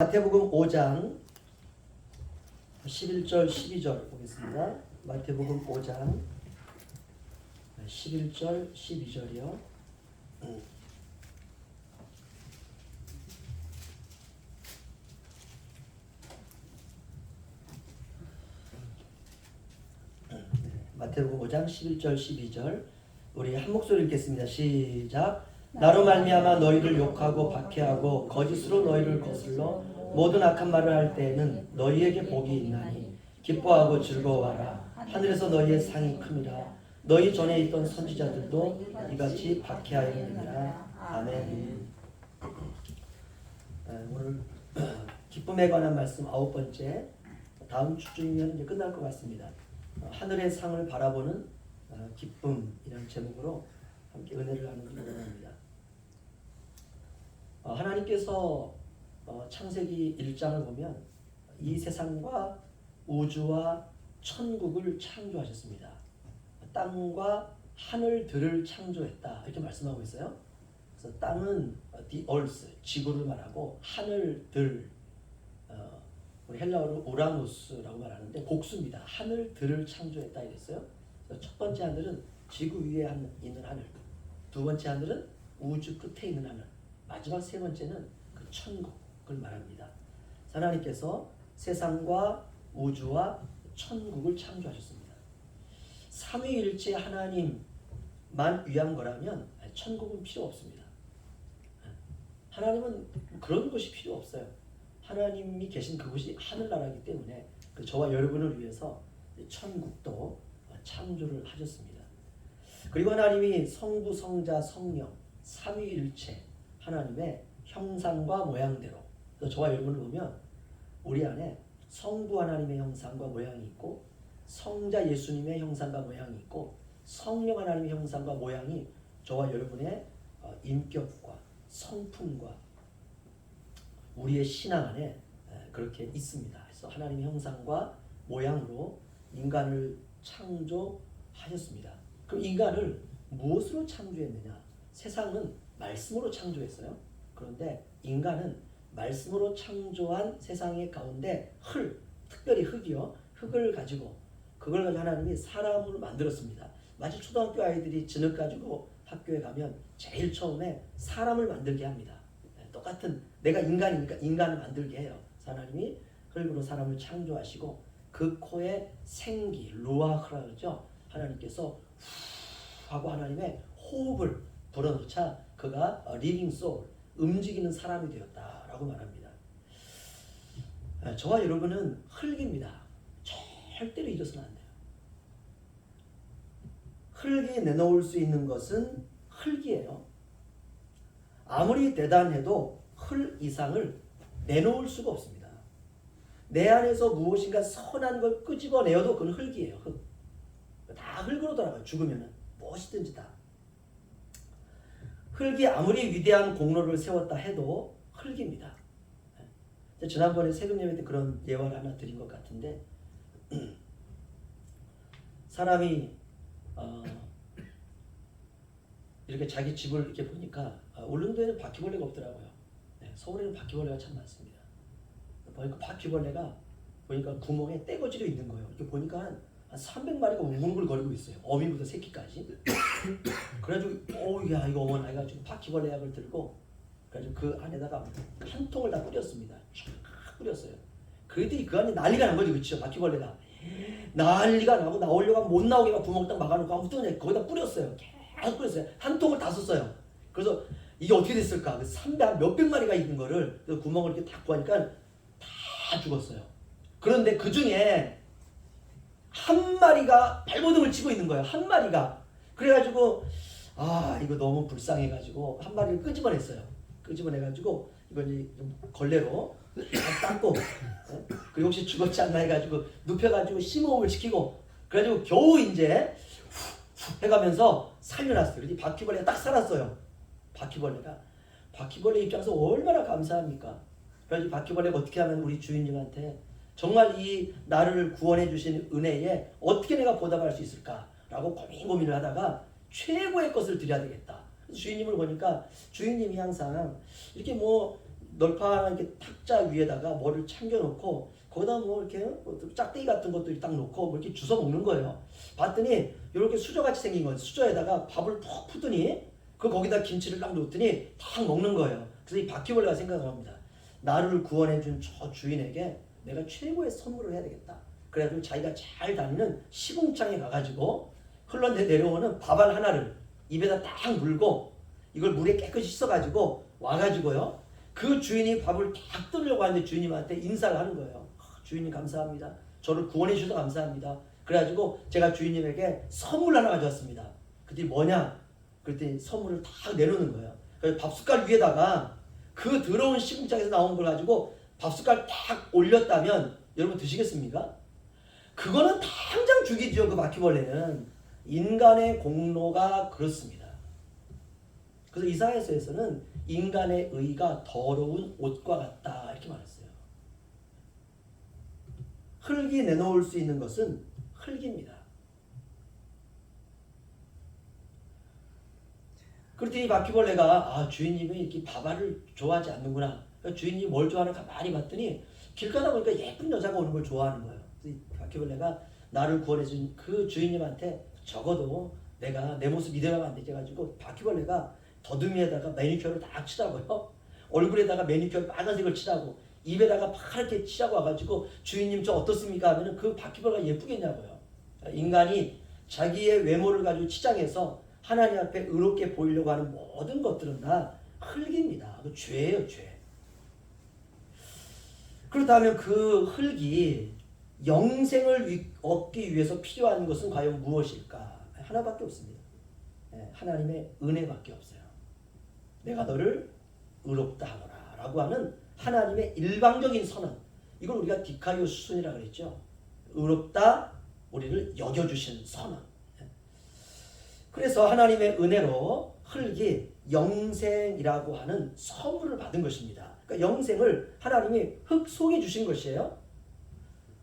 마태복음 5장 11절 12절 보겠습니다. 마태복음 5장 11절 12절이요. 마태복음 5장 11절 12절 우리 한 목소리 읽겠습니다. 시작. 나로 말미암아 너희를 욕하고 박해하고 거짓으로 너희를 거슬러 모든 악한 말을 할 때에는 너희에게 복이 있나니 기뻐하고 즐거워하라. 하늘에서 너희의 상이 큼이라. 너희 전에 있던 선지자들도 이같이 박해하였느니라. 아멘. 오늘 기쁨에 관한 말씀 9번째. 다음 주쯤이면 이제 끝날 것 같습니다. 하늘의 상을 바라보는 기쁨이라는 제목으로 함께 은혜를 나누기 원합니다. 하나님께서 창세기 1장을 보면 이 세상과 우주와 천국을 창조하셨습니다. 땅과 하늘들을 창조했다 이렇게 말씀하고 있어요. 그래서 땅은 the earth, 지구를 말하고 하늘들, 우리 헬라어로 우라노스라고 말하는데 복수입니다. 하늘들을 창조했다 이랬어요. 그래서 첫 번째 하늘은 지구 위에 있는 하늘, 두 번째 하늘은 우주 끝에 있는 하늘, 마지막 세 번째는 그 천국을 말합니다. 하나님께서 세상과 우주와 천국을 창조하셨습니다. 삼위일체 하나님만 위한 거라면 천국은 필요 없습니다. 하나님은 그런 것이 필요 없어요. 하나님이 계신 그곳이 하늘나라이기 때문에 저와 여러분을 위해서 천국도 창조를 하셨습니다. 그리고 하나님이 성부, 성자, 성령 삼위일체 하나님의 형상과 모양대로, 저와 여러분을 보면 우리 안에 성부 하나님의 형상과 모양이 있고 성자 예수님의 형상과 모양이 있고 성령 하나님의 형상과 모양이 저와 여러분의 인격과 성품과 우리의 신앙 안에 그렇게 있습니다. 그래서 하나님의 형상과 모양으로 인간을 창조하셨습니다. 그럼 인간을 무엇으로 창조했느냐? 세상은 말씀으로 창조했어요. 그런데 인간은 말씀으로 창조한 세상의 가운데 특별히 흙이요. 흙을 가지고 그걸 가지고 하나님이 사람을 만들었습니다. 마치 초등학교 아이들이 진흙 가지고 학교에 가면 제일 처음에 사람을 만들게 합니다. 똑같은 내가 인간이니까 인간을 만들게 해요. 하나님이 흙으로 사람을 창조하시고 그 코에 생기, 루아흐라 그러죠. 하나님께서 후 하고 하나님의 호흡을 불어넣자 그가 리빙 소울, 움직이는 사람이 되었다라고 말합니다. 저와 여러분은 흙입니다. 절대로 잊어서는 안 돼요. 흙이 내놓을 수 있는 것은 흙이에요. 아무리 대단해도 흙 이상을 내놓을 수가 없습니다. 내 안에서 무엇인가 선한 걸 끄집어내어도 그건 흙이에요. 흙. 다 흙으로 돌아가요. 죽으면 무엇이든지 다. 흙이 아무리 위대한 공로를 세웠다 해도 흙입니다. 지난번에 새벽 예배 때 그런 예화를 하나 드린 것 같은데 사람이 이렇게 자기 집을 이렇게 보니까 울릉도에는 바퀴벌레가 없더라고요. 서울에는 바퀴벌레가 참 많습니다. 보니까 바퀴벌레가 구멍에 떼거지로 있는 거예요. 이렇게 보니까 한 300마리가 우글우글거리고 있어요. 어미부터 새끼까지. 그래가지고 야 이거 어머나 해가지고 바퀴벌레 약을 들고 그래가지고 그 안에다가 한 통을 다 뿌렸습니다. 쫙 뿌렸어요. 그랬더니 그 안에 난리가 난 거지, 그치요? 바퀴벌레가 난리가 나고 나오려고 하면 못 나오게 막 구멍 딱 막아놓고 아무튼 거기다 뿌렸어요. 계속 뿌렸어요. 한 통을 다 썼어요. 그래서 이게 어떻게 됐을까? 300 몇백 마리가 있는 거를 그 구멍을 이렇게 딱 구하니까 다 죽었어요. 그런데 그 중에 한 마리가 발버둥을 치고 있는 거예요. 한 마리가. 그래가지고 이거 너무 불쌍해가지고 한 마리를 끄집어냈어요. 끄집어내가지고 이걸 이제 걸레로 닦고 그 혹시 죽었지 않나 해가지고 눕혀가지고 심호흡을 시키고 그래가지고 겨우 이제 해가면서 살려놨어요. 그래서 바퀴벌레가 딱 살았어요. 바퀴벌레 입장에서 얼마나 감사합니까? 그래서 바퀴벌레가 어떻게 하면 우리 주인님한테 정말 이 나를 구원해 주신 은혜에 어떻게 내가 보답할 수 있을까라고 고민을 하다가 최고의 것을 드려야 되겠다. 주인님을 보니까 주인님이 항상 이렇게 널판한 이렇게 탁자 위에다가 뭐를 참겨놓고 거기다 뭐 이렇게 짝대기 같은 것도 딱 놓고 뭐 이렇게 주워 먹는 거예요. 봤더니 이렇게 수저같이 생긴 거예요. 수저에다가 밥을 푹 푸더니 거기다 김치를 딱 놓더니 딱 먹는 거예요. 그래서 이 바퀴벌레가 생각합니다. 나를 구원해준 저 주인에게 내가 최고의 선물을 해야 되겠다. 그래가지고 자기가 잘 다니는 시궁창에 가가지고 흘러내려오는 밥알 하나를 입에다 딱 물고 이걸 물에 깨끗이 씻어가지고 와가지고요. 그 주인이 밥을 딱 뜨려고 하는데 주인님한테 인사를 하는 거예요. 주인님 감사합니다. 저를 구원해 주셔서 감사합니다. 그래가지고 제가 주인님에게 선물 하나 가져왔습니다. 그랬더니 뭐냐? 그랬더니 선물을 딱 내놓는 거예요. 그래서 밥숟갈 위에다가 그 더러운 시궁창에서 나온 걸 가지고 밥숟갈 딱 올렸다면 여러분 드시겠습니까? 그거는 당장 죽이죠. 그 바퀴벌레는. 인간의 공로가 그렇습니다. 그래서 이사야서에서는 인간의 의가 더러운 옷과 같다 이렇게 말했어요. 흙이 내놓을 수 있는 것은 흙입니다. 그랬더니 바퀴벌레가 주인님이 이렇게 밥알을 좋아하지 않는구나. 그러니까 주인님이 뭘 좋아하는가 많이 봤더니 길 가다 보니까 예쁜 여자가 오는 걸 좋아하는 거예요. 그래서 바퀴벌레가 나를 구원해준 그 주인님한테 적어도 내가 내 모습 이대로면 안 되게 해가지고 바퀴벌레가 더듬이에다가 매니큐어를 딱 칠하고요. 얼굴에다가 매니큐어 빨간색을 칠하고 입에다가 파랗게 칠하고 와가지고 주인님 저 어떻습니까? 하면은 그 바퀴벌레가 예쁘겠냐고요. 인간이 자기의 외모를 가지고 치장해서 하나님 앞에 의롭게 보이려고 하는 모든 것들은 다 흙입니다. 그 죄예요, 죄. 그렇다면 그 흙이 영생을 얻기 위해서 필요한 것은 과연 무엇일까? 하나밖에 없습니다. 하나님의 은혜밖에 없어요. 내가 너를 의롭다 하노라 라고 하는 하나님의 일방적인 선언. 이걸 우리가 디카이오 수순이라고 그랬죠. 의롭다 우리를 여겨주신 선언. 그래서 하나님의 은혜로 흙이 영생이라고 하는 선물을 받은 것입니다. 그러니까 영생을 하나님이 흙 속에 주신 것이에요.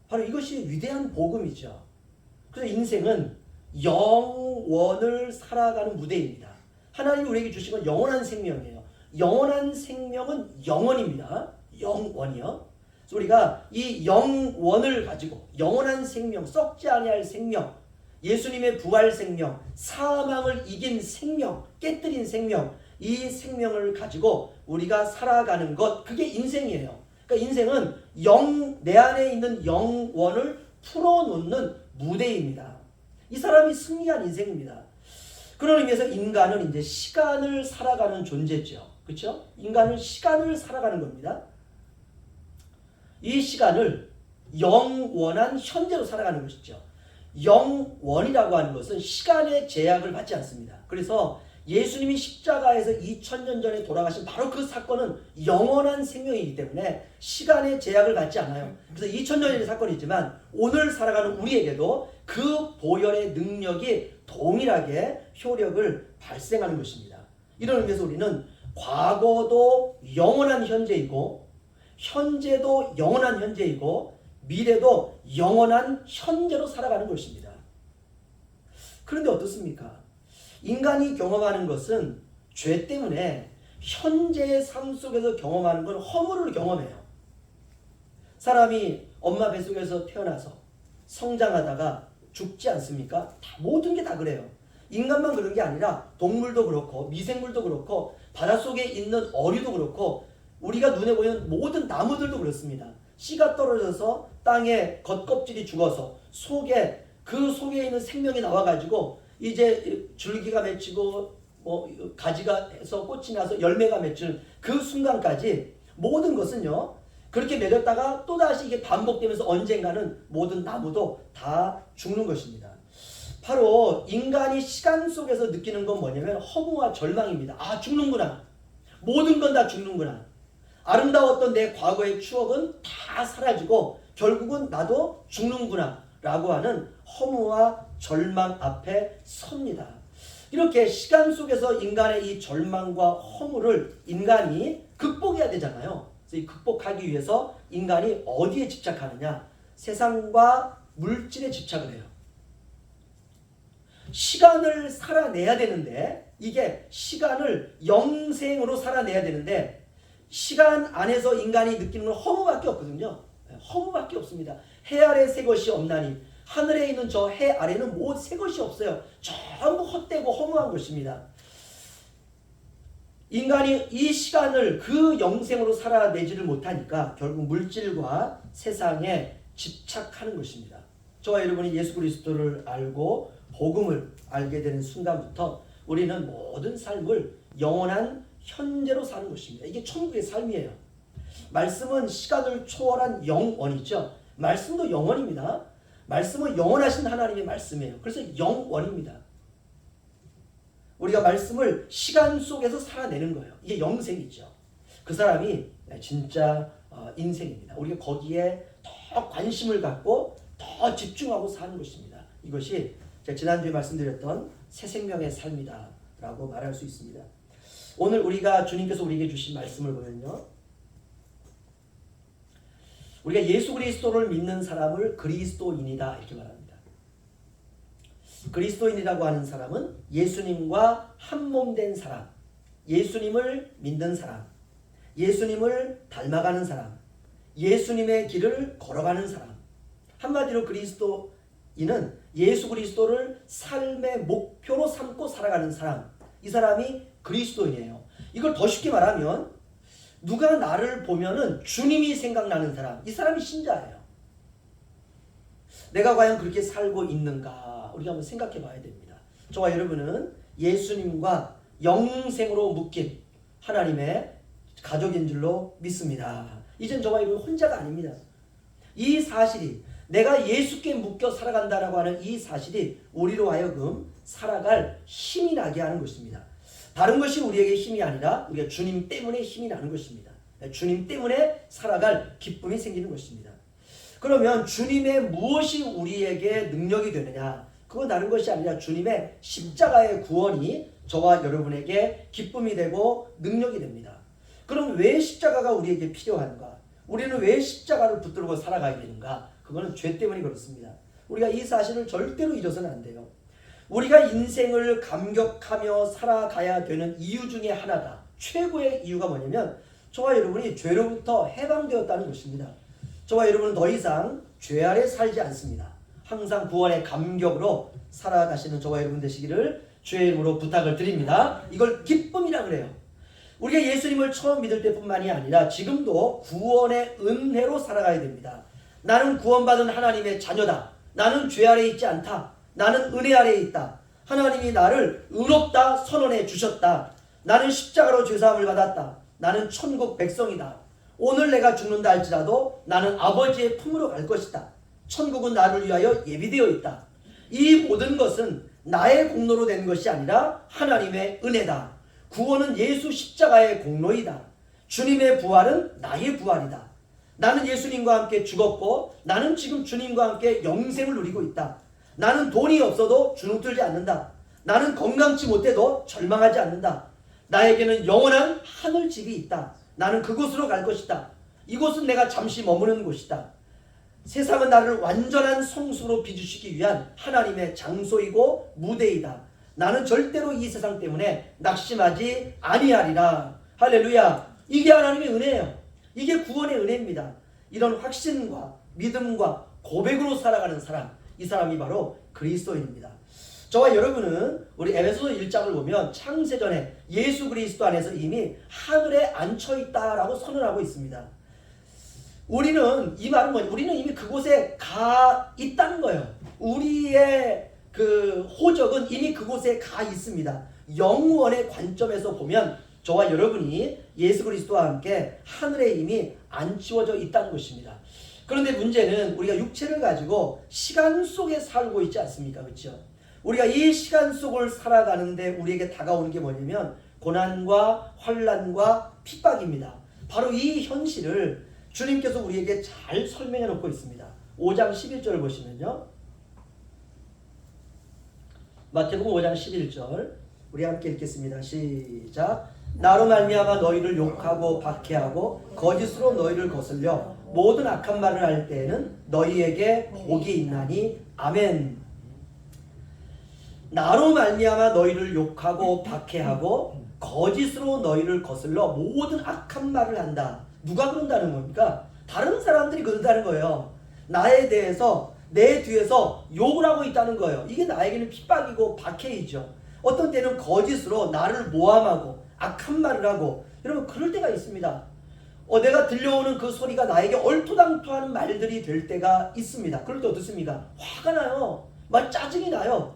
바로 이것이 위대한 복음이죠. 그래서 인생은 영원을 살아가는 무대입니다. 하나님이 우리에게 주신 건 영원한 생명이에요. 영원한 생명은 영원입니다. 영원이요. 그래서 우리가 이 영원을 가지고 영원한 생명, 썩지 아니할 생명, 예수님의 부활 생명, 사망을 이긴 생명, 깨뜨린 생명, 이 생명을 가지고 우리가 살아가는 것, 그게 인생이에요. 그러니까 인생은 내 안에 있는 영원을 풀어놓는 무대입니다. 이 사람이 승리한 인생입니다. 그런 의미에서 인간은 이제 시간을 살아가는 존재죠. 그렇죠? 인간은 시간을 살아가는 겁니다. 이 시간을 영원한 현재로 살아가는 것이죠. 영원이라고 하는 것은 시간의 제약을 받지 않습니다. 그래서 예수님이 십자가에서 2000년 전에 돌아가신 바로 그 사건은 영원한 생명이기 때문에 시간의 제약을 받지 않아요. 그래서 2000년의 사건이지만 오늘 살아가는 우리에게도 그 보혈의 능력이 동일하게 효력을 발생하는 것입니다. 이런 의미에서 우리는 과거도 영원한 현재이고 현재도 영원한 현재이고 미래도 영원한 현재로 살아가는 것입니다. 그런데 어떻습니까? 인간이 경험하는 것은 죄 때문에 현재의 삶 속에서 경험하는 건 허물을 경험해요. 사람이 엄마 뱃속에서 태어나서 성장하다가 죽지 않습니까? 모든 게 다 그래요. 인간만 그런 게 아니라 동물도 그렇고 미생물도 그렇고 바닷속에 있는 어류도 그렇고 우리가 눈에 보이는 모든 나무들도 그렇습니다. 씨가 떨어져서 땅에 겉껍질이 죽어서 그 속에 있는 생명이 나와가지고 이제 줄기가 맺히고 가지가 해서 꽃이 나서 열매가 맺히는 그 순간까지 모든 것은요 그렇게 맺었다가 또다시 이게 반복되면서 언젠가는 모든 나무도 다 죽는 것입니다. 바로 인간이 시간 속에서 느끼는 건 뭐냐면 허무와 절망입니다. 죽는구나. 모든 건 다 죽는구나. 아름다웠던 내 과거의 추억은 다 사라지고 결국은 나도 죽는구나 라고 하는 허무와 절망 앞에 섭니다. 이렇게 시간 속에서 인간의 이 절망과 허무를 인간이 극복해야 되잖아요. 그래서 이 극복하기 위해서 인간이 어디에 집착하느냐? 세상과 물질에 집착을 해요. 시간을 살아내야 되는데 이게 시간을 영생으로 살아내야 되는데 시간 안에서 인간이 느끼는 건 허무밖에 없거든요. 허무밖에 없습니다. 해 아래 새 것이 없나니 하늘에 있는 저 해 아래는 뭐 새 것이 없어요. 전부 헛되고 허무한 것입니다. 인간이 이 시간을 그 영생으로 살아내지를 못하니까 결국 물질과 세상에 집착하는 것입니다. 저와 여러분이 예수 그리스도를 알고 복음을 알게 되는 순간부터 우리는 모든 삶을 영원한 현재로 사는 것입니다. 이게 천국의 삶이에요. 말씀은 시간을 초월한 영원이죠. 말씀도 영원입니다. 말씀은 영원하신 하나님의 말씀이에요. 그래서 영원입니다. 우리가 말씀을 시간 속에서 살아내는 거예요. 이게 영생이죠. 그 사람이 진짜 인생입니다. 우리가 거기에 더 관심을 갖고 더 집중하고 사는 것입니다. 이것이 제가 지난주에 말씀드렸던 새 생명의 삶이다 라고 말할 수 있습니다. 오늘 우리가 주님께서 우리에게 주신 말씀을 보면요, 우리가 예수 그리스도를 믿는 사람을 그리스도인이다 이렇게 말합니다. 그리스도인이라고 하는 사람은 예수님과 한몸된 사람, 예수님을 믿는 사람, 예수님을 닮아가는 사람, 예수님의 길을 걸어가는 사람. 한마디로 그리스도인은 예수 그리스도를 삶의 목표로 삼고 살아가는 사람, 이 사람이 그리스도인이에요. 이걸 더 쉽게 말하면 누가 나를 보면은 주님이 생각나는 사람, 이 사람이 신자예요. 내가 과연 그렇게 살고 있는가 우리가 한번 생각해 봐야 됩니다. 저와 여러분은 예수님과 영생으로 묶인 하나님의 가족인 줄로 믿습니다. 이젠 저와 여러분 혼자가 아닙니다. 이 사실이, 내가 예수께 묶여 살아간다라고 하는 이 사실이 우리로 하여금 살아갈 힘이 나게 하는 것입니다. 다른 것이 우리에게 힘이 아니라 우리가 주님 때문에 힘이 나는 것입니다. 주님 때문에 살아갈 기쁨이 생기는 것입니다. 그러면 주님의 무엇이 우리에게 능력이 되느냐? 그건 다른 것이 아니라 주님의 십자가의 구원이 저와 여러분에게 기쁨이 되고 능력이 됩니다. 그럼 왜 십자가가 우리에게 필요한가? 우리는 왜 십자가를 붙들고 살아가야 되는가? 그거는 죄 때문에 그렇습니다. 우리가 이 사실을 절대로 잊어서는 안 돼요. 우리가 인생을 감격하며 살아가야 되는 이유 중에 하나가, 최고의 이유가 뭐냐면 저와 여러분이 죄로부터 해방되었다는 것입니다. 저와 여러분은 더 이상 죄 아래 살지 않습니다. 항상 구원의 감격으로 살아가시는 저와 여러분 되시기를 주의 이름으로 부탁을 드립니다. 이걸 기쁨이라 그래요. 우리가 예수님을 처음 믿을 때뿐만이 아니라 지금도 구원의 은혜로 살아가야 됩니다. 나는 구원받은 하나님의 자녀다. 나는 죄 아래 있지 않다. 나는 은혜 아래에 있다. 하나님이 나를 의롭다 선언해 주셨다. 나는 십자가로 죄사함을 받았다. 나는 천국 백성이다. 오늘 내가 죽는다 할지라도 나는 아버지의 품으로 갈 것이다. 천국은 나를 위하여 예비되어 있다. 이 모든 것은 나의 공로로 된 것이 아니라 하나님의 은혜다. 구원은 예수 십자가의 공로이다. 주님의 부활은 나의 부활이다. 나는 예수님과 함께 죽었고 나는 지금 주님과 함께 영생을 누리고 있다. 나는 돈이 없어도 주눅들지 않는다. 나는 건강치 못해도 절망하지 않는다. 나에게는 영원한 하늘집이 있다. 나는 그곳으로 갈 것이다. 이곳은 내가 잠시 머무는 곳이다. 세상은 나를 완전한 성수로 빚으시기 위한 하나님의 장소이고 무대이다. 나는 절대로 이 세상 때문에 낙심하지 아니하리라. 할렐루야. 이게 하나님의 은혜예요. 이게 구원의 은혜입니다. 이런 확신과 믿음과 고백으로 살아가는 사람, 이 사람이 바로 그리스도인입니다. 저와 여러분은 우리 에베소서 1장을 보면 창세전에 예수 그리스도 안에서 이미 하늘에 앉혀있다라고 선언하고 있습니다. 우리는, 이 말은 뭐냐? 우리는 이미 그곳에 가 있다는 거예요. 우리의 그 호적은 이미 그곳에 가 있습니다. 영원의 관점에서 보면 저와 여러분이 예수 그리스도와 함께 하늘에 이미 앉히워져 있다는 것입니다. 그런데 문제는 우리가 육체를 가지고 시간 속에 살고 있지 않습니까? 그렇죠? 우리가 이 시간 속을 살아가는데 우리에게 다가오는 게 뭐냐면 고난과 환난과 핍박입니다. 바로 이 현실을 주님께서 우리에게 잘 설명해 놓고 있습니다. 5장 11절을 보시면요. 마태복음 5장 11절 우리 함께 읽겠습니다. 시작. 나로 말미암아 너희를 욕하고 박해하고 거짓으로 너희를 거슬려 모든 악한 말을 할 때에는 너희에게 복이 있나니 아멘. 나로 말미암아 너희를 욕하고 박해하고 거짓으로 너희를 거슬러 모든 악한 말을 한다. 누가 그런다는 겁니까? 다른 사람들이 그런다는 거예요. 나에 대해서 내 뒤에서 욕을 하고 있다는 거예요. 이게 나에게는 핍박이고 박해이죠. 어떤 때는 거짓으로 나를 모함하고 악한 말을 하고, 여러분 그럴 때가 있습니다. 내가 들려오는 그 소리가 나에게 얼토당토하는 말들이 될 때가 있습니다. 그럴 때 어떻습니까? 화가 나요. 막 짜증이 나요.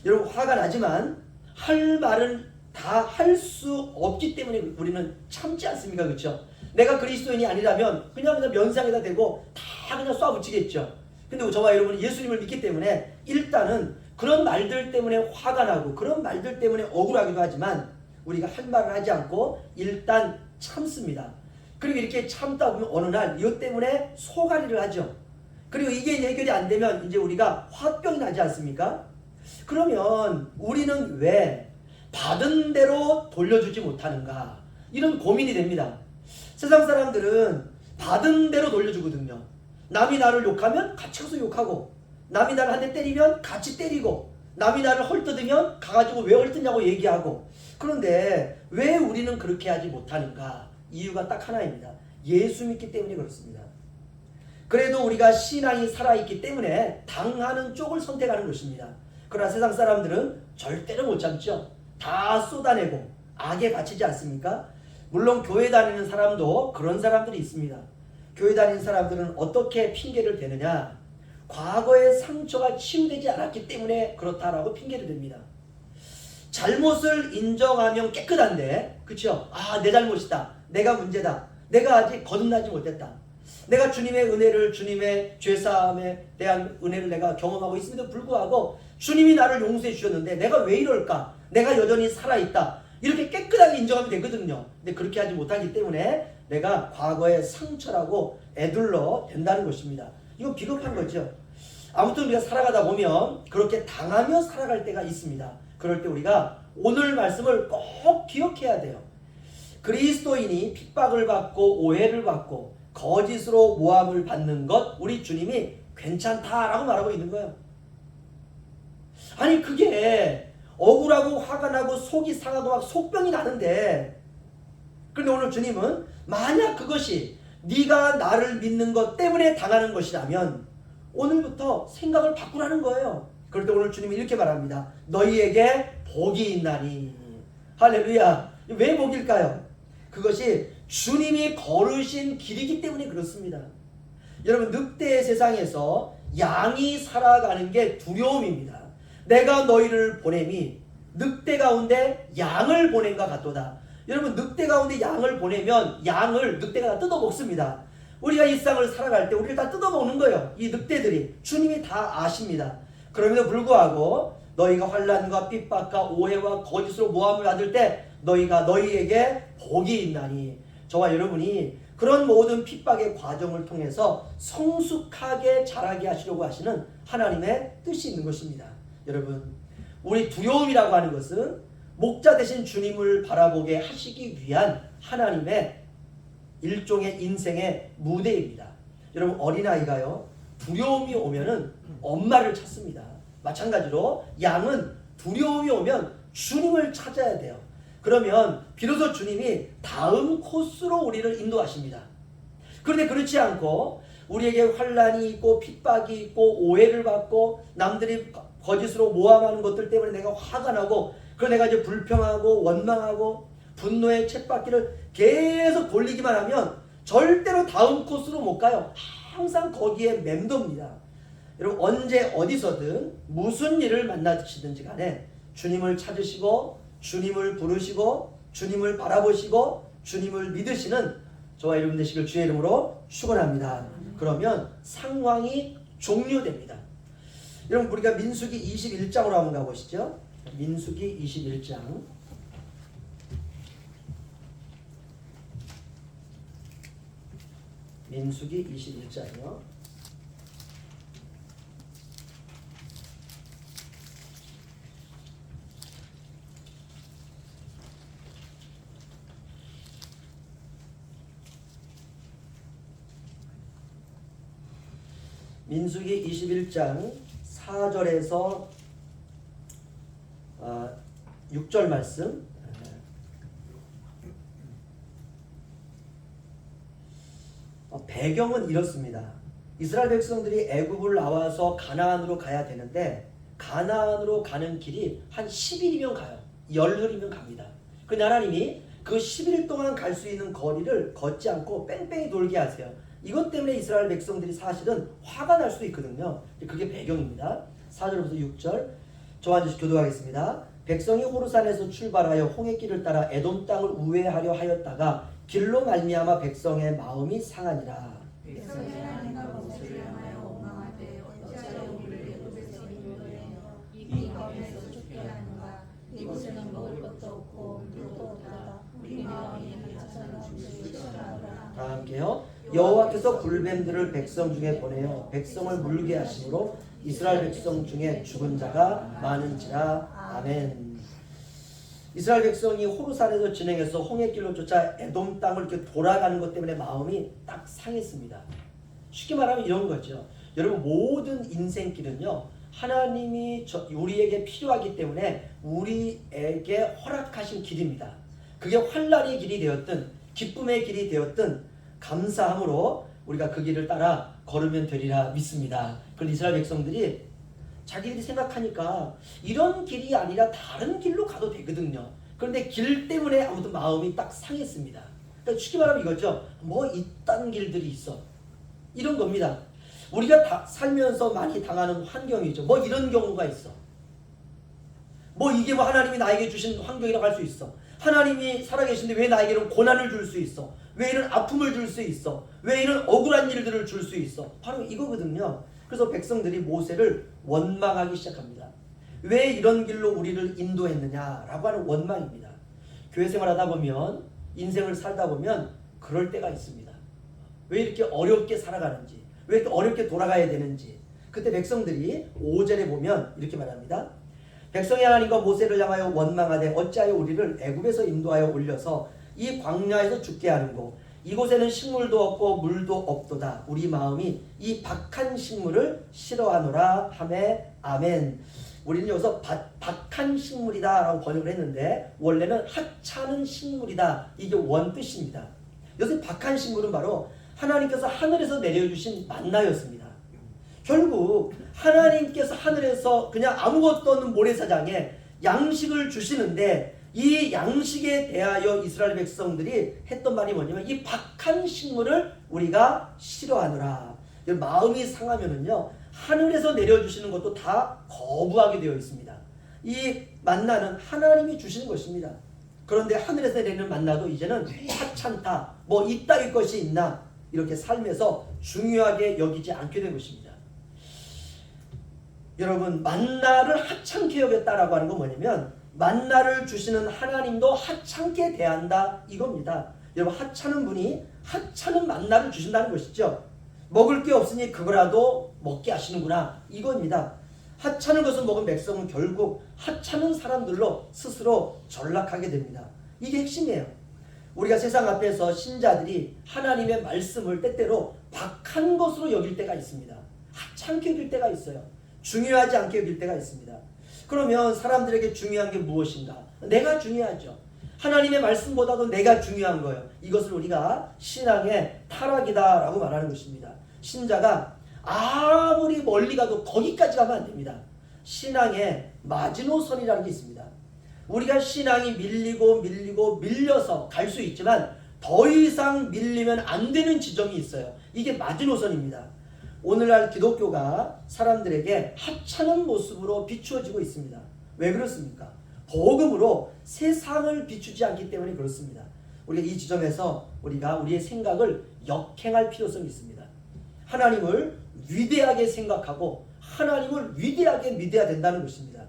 여러분 화가 나지만 할 말은 다 할 수 없기 때문에 우리는 참지 않습니까? 그렇죠? 내가 그리스도인이 아니라면 그냥 면상에다 대고 다 그냥 쏴붙이겠죠. 근데 저와 여러분은 예수님을 믿기 때문에 일단은 그런 말들 때문에 화가 나고 그런 말들 때문에 억울하기도 하지만 우리가 할 말을 하지 않고 일단 참습니다. 그리고 이렇게 참다 보면 어느 날 이것 때문에 소가리를 하죠. 그리고 이게 해결이 안 되면 이제 우리가 화병이 나지 않습니까? 그러면 우리는 왜 받은 대로 돌려주지 못하는가? 이런 고민이 됩니다. 세상 사람들은 받은 대로 돌려주거든요. 남이 나를 욕하면 같이 가서 욕하고, 남이 나를 한 대 때리면 같이 때리고, 남이 나를 헐뜯으면 가가지고 왜 헐뜯냐고 얘기하고. 그런데 왜 우리는 그렇게 하지 못하는가? 이유가 딱 하나입니다. 예수 믿기 때문에 그렇습니다. 그래도 우리가 신앙이 살아있기 때문에 당하는 쪽을 선택하는 것입니다. 그러나 세상 사람들은 절대로 못 참죠. 다 쏟아내고 악에 갇히지 않습니까? 물론 교회 다니는 사람도 그런 사람들이 있습니다. 교회 다니는 사람들은 어떻게 핑계를 대느냐? 과거의 상처가 치유되지 않았기 때문에 그렇다라고 핑계를 댑니다. 잘못을 인정하면 깨끗한데, 그렇죠? 내 잘못이다. 내가 문제다. 내가 아직 거듭나지 못했다. 내가 주님의 은혜를, 주님의 죄사함에 대한 은혜를 내가 경험하고 있음에도 불구하고 주님이 나를 용서해 주셨는데 내가 왜 이럴까? 내가 여전히 살아있다. 이렇게 깨끗하게 인정하면 되거든요. 근데 그렇게 하지 못하기 때문에 내가 과거의 상처라고 애둘러 댄다는 것입니다. 이건 비겁한 거죠. 아무튼 우리가 살아가다 보면 그렇게 당하며 살아갈 때가 있습니다. 그럴 때 우리가 오늘 말씀을 꼭 기억해야 돼요. 그리스도인이 핍박을 받고 오해를 받고 거짓으로 모함을 받는 것, 우리 주님이 괜찮다라고 말하고 있는 거예요. 아니 그게 억울하고 화가 나고 속이 상하고 막 속병이 나는데, 그런데 오늘 주님은 만약 그것이 네가 나를 믿는 것 때문에 당하는 것이라면 오늘부터 생각을 바꾸라는 거예요. 그럴 때 오늘 주님이 이렇게 말합니다. 너희에게 복이 있나니. 할렐루야. 왜 복일까요? 그것이 주님이 걸으신 길이기 때문에 그렇습니다. 여러분 늑대의 세상에서 양이 살아가는 게 두려움입니다. 내가 너희를 보냄이 늑대 가운데 양을 보낸과 같도다. 여러분 늑대 가운데 양을 보내면 양을 늑대가 다 뜯어먹습니다. 우리가 일상을 살아갈 때 우리를 다 뜯어먹는 거예요. 이 늑대들이. 주님이 다 아십니다. 그럼에도 불구하고 너희가 환난과 핍박과 오해와 거짓으로 모함을 받을 때 너희에게 복이 있나니. 저와 여러분이 그런 모든 핍박의 과정을 통해서 성숙하게 자라게 하시려고 하시는 하나님의 뜻이 있는 것입니다. 여러분 우리 두려움이라고 하는 것은 목자 되신 주님을 바라보게 하시기 위한 하나님의 일종의 인생의 무대입니다. 여러분 어린아이가요 두려움이 오면은 엄마를 찾습니다. 마찬가지로 양은 두려움이 오면 주님을 찾아야 돼요. 그러면 비로소 주님이 다음 코스로 우리를 인도하십니다. 그런데 그렇지 않고 우리에게 환난이 있고 핍박이 있고 오해를 받고 남들이 거짓으로 모함하는 것들 때문에 내가 화가 나고 그래서 내가 이제 불평하고 원망하고 분노의 쳇바퀴를 계속 돌리기만 하면 절대로 다음 코스로 못 가요. 항상 거기에 맴돕니다. 여러분 언제 어디서든 무슨 일을 만나시든지 간에 주님을 찾으시고 주님을 부르시고 주님을 바라보시고 주님을 믿으시는 저와 여러분 되시길 주의 이름으로 축원합니다. 그러면 상황이 종료됩니다. 여러분 우리가 민수기 21장으로 한번 가보시죠. 민수기 21장 민수기 21장이요. 민수기 21장 4절에서 6절 말씀 배경은 이렇습니다. 이스라엘 백성들이 애굽을 나와서 가나안으로 가야 되는데 가나안으로 가는 길이 한 10일이면 가요. 열흘이면 갑니다. 근데 하나님이 그 10일 동안 갈 수 있는 거리를 걷지 않고 뺑뺑이 돌게 하세요. 이것 때문에 이스라엘 백성들이 사실은 화가 날 수도 있거든요. 그게 배경입니다. 4절부터 6절 저와 같이 교도하겠습니다. 백성이 호르산에서 출발하여 홍해길을 따라 에돔 땅을 우회하려 하였다가 길로 말미암아 백성의 마음이 상하니라. 백성이 하나님과 모세를 향하여 원망하되 어찌하여 우리를 애굽에서 인도하여 이 광야에서 죽게 하는가. 이곳에는 먹을 것도 없고 물도 없다. 우리 마음이 하찮아 주를 싫어하노라. 다 함께요. 여호와께서 불뱀들을 백성 중에 보내어 백성을 물게 하심으로 이스라엘 백성 중에 죽은 자가 많은지라. 아멘. 이스라엘 백성이 호르산에서 진행해서 홍해길로 쫓아 에돔 땅을 이렇게 돌아가는 것 때문에 마음이 딱 상했습니다. 쉽게 말하면 이런 거죠. 여러분 모든 인생길은요 하나님이 우리에게 필요하기 때문에 우리에게 허락하신 길입니다. 그게 환난의 길이 되었든 기쁨의 길이 되었든 감사함으로 우리가 그 길을 따라 걸으면 되리라 믿습니다. 그런데 이스라엘 백성들이 자기들이 생각하니까 이런 길이 아니라 다른 길로 가도 되거든요. 그런데 길 때문에 아무튼 마음이 딱 상했습니다. 그러니까 쉽게 말하면 이거죠. 뭐 이딴 길들이 있어. 이런 겁니다. 우리가 살면서 많이 당하는 환경이죠. 뭐 이런 경우가 있어. 뭐 이게 뭐 하나님이 나에게 주신 환경이라고 할 수 있어. 하나님이 살아계신데 왜 나에게는 고난을 줄 수 있어? 왜 이런 아픔을 줄 수 있어? 왜 이런 억울한 일들을 줄 수 있어? 바로 이거거든요. 그래서 백성들이 모세를 원망하기 시작합니다. 왜 이런 길로 우리를 인도했느냐라고 하는 원망입니다. 교회 생활하다 보면 인생을 살다 보면 그럴 때가 있습니다. 왜 이렇게 어렵게 살아가는지, 왜 이렇게 어렵게 돌아가야 되는지. 그때 백성들이 5절에 보면 이렇게 말합니다. 백성이 하나님과 모세를 향하여 원망하되 어찌하여 우리를 애굽에서 인도하여 올려서 이 광야에서 죽게 하는고 이곳에는 식물도 없고 물도 없도다. 우리 마음이 이 박한 식물을 싫어하노라 하매. 아멘. 우리는 여기서 박한 식물이다 라고 번역을 했는데 원래는 하찮은 식물이다. 이게 원뜻입니다. 여기서 박한 식물은 바로 하나님께서 하늘에서 내려주신 만나였습니다. 결국 하나님께서 하늘에서 그냥 아무것도 없는 모래사장에 양식을 주시는데 이 양식에 대하여 이스라엘 백성들이 했던 말이 뭐냐면 이 박한 식물을 우리가 싫어하노라. 마음이 상하면은요 하늘에서 내려주시는 것도 다 거부하게 되어 있습니다. 이 만나는 하나님이 주시는 것입니다. 그런데 하늘에서 내리는 만나도 이제는 하찮다, 뭐 이따위 것이 있나 이렇게 삶에서 중요하게 여기지 않게 된 것입니다. 여러분 만나를 하찮게 여겼다라고 하는 건 뭐냐면 만나를 주시는 하나님도 하찮게 대한다 이겁니다. 여러분 하찮은 분이 하찮은 만나를 주신다는 것이죠. 먹을 게 없으니 그거라도 먹게 하시는구나 이겁니다. 하찮은 것을 먹은 백성은 결국 하찮은 사람들로 스스로 전락하게 됩니다. 이게 핵심이에요. 우리가 세상 앞에서 신자들이 하나님의 말씀을 때때로 박한 것으로 여길 때가 있습니다. 하찮게 여길 때가 있어요. 중요하지 않게 여길 때가 있습니다. 그러면 사람들에게 중요한 게 무엇인가? 내가 중요하죠. 하나님의 말씀보다도 내가 중요한 거예요. 이것을 우리가 신앙의 타락이다라고 말하는 것입니다. 신자가 아무리 멀리 가도 거기까지 가면 안 됩니다. 신앙의 마지노선이라는 게 있습니다. 우리가 신앙이 밀려서 갈 수 있지만 더 이상 밀리면 안 되는 지점이 있어요. 이게 마지노선입니다. 오늘날 기독교가 사람들에게 하찮은 모습으로 비추어지고 있습니다. 왜 그렇습니까? 복음으로 세상을 비추지 않기 때문에 그렇습니다. 우리가 이 지점에서 우리가 우리의 생각을 역행할 필요성이 있습니다. 하나님을 위대하게 생각하고 하나님을 위대하게 믿어야 된다는 것입니다.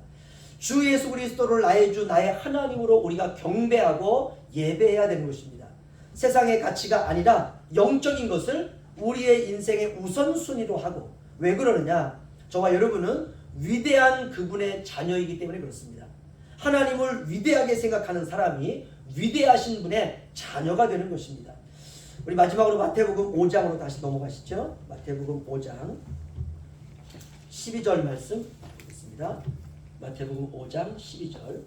주 예수 그리스도를 나의 주 나의 하나님으로 우리가 경배하고 예배해야 되는 것입니다. 세상의 가치가 아니라 영적인 것을 우리의 인생의 우선순위로 하고. 왜 그러느냐? 저와 여러분은 위대한 그분의 자녀이기 때문에 그렇습니다. 하나님을 위대하게 생각하는 사람이 위대하신 분의 자녀가 되는 것입니다. 우리 마지막으로 마태복음 5장으로 다시 넘어가시죠. 마태복음 5장 12절 말씀 보겠습니다. 마태복음 5장 12절.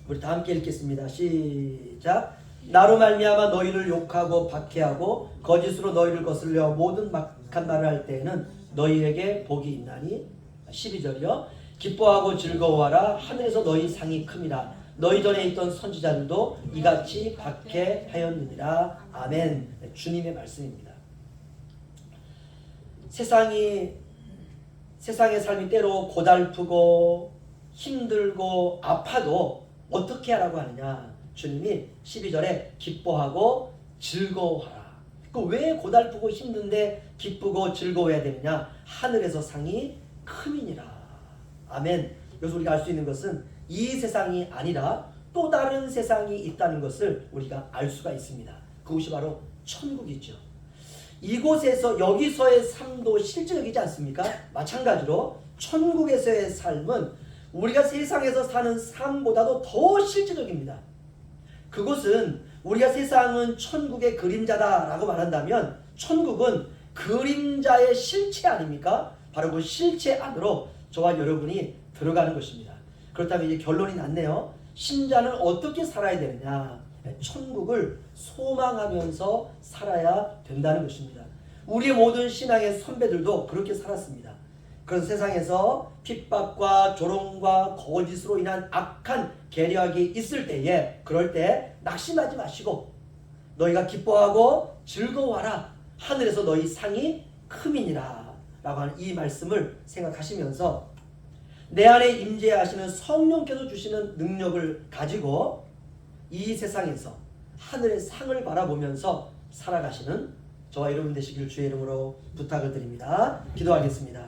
우리 다 함께 읽겠습니다. 시작. 나로 말미암아 너희를 욕하고 박해하고 거짓으로 너희를 거슬려 모든 막한 말을 할 때에는 너희에게 복이 있나니. 12절이요. 기뻐하고 즐거워하라. 하늘에서 너희 상이 큽니다. 너희 전에 있던 선지자들도 이같이 박해하였느니라. 아멘. 주님의 말씀입니다. 세상의 삶이 때로 고달프고 힘들고 아파도 어떻게 하라고 하느냐. 주님이 12절에 기뻐하고 즐거워하라. 왜 고달프고 힘든데 기쁘고 즐거워해야 되느냐. 하늘에서 상이 큼이니라. 아멘. 여기서 우리가 알 수 있는 것은 이 세상이 아니라 또 다른 세상이 있다는 것을 우리가 알 수가 있습니다. 그것이 바로 천국이죠. 이곳에서 여기서의 삶도 실질적이지 않습니까? 마찬가지로 천국에서의 삶은 우리가 세상에서 사는 삶보다도 더 실질적입니다. 그것은 우리가 세상은 천국의 그림자다라고 말한다면 천국은 그림자의 실체 아닙니까? 바로 그 실체 안으로 저와 여러분이 들어가는 것입니다. 그렇다면 이제 결론이 났네요. 신자는 어떻게 살아야 되느냐? 천국을 소망하면서 살아야 된다는 것입니다. 우리의 모든 신앙의 선배들도 그렇게 살았습니다. 그래서 세상에서 핍박과 조롱과 거짓으로 인한 악한 계략이 있을 때에 그럴 때 낙심하지 마시고 너희가 기뻐하고 즐거워하라. 하늘에서 너희 상이 큼이니라 라고 하는 이 말씀을 생각하시면서 내 안에 임재하시는 성령께서 주시는 능력을 가지고 이 세상에서 하늘의 상을 바라보면서 살아가시는 저와 여러분 되시길 주의 이름으로 부탁을 드립니다. 기도하겠습니다.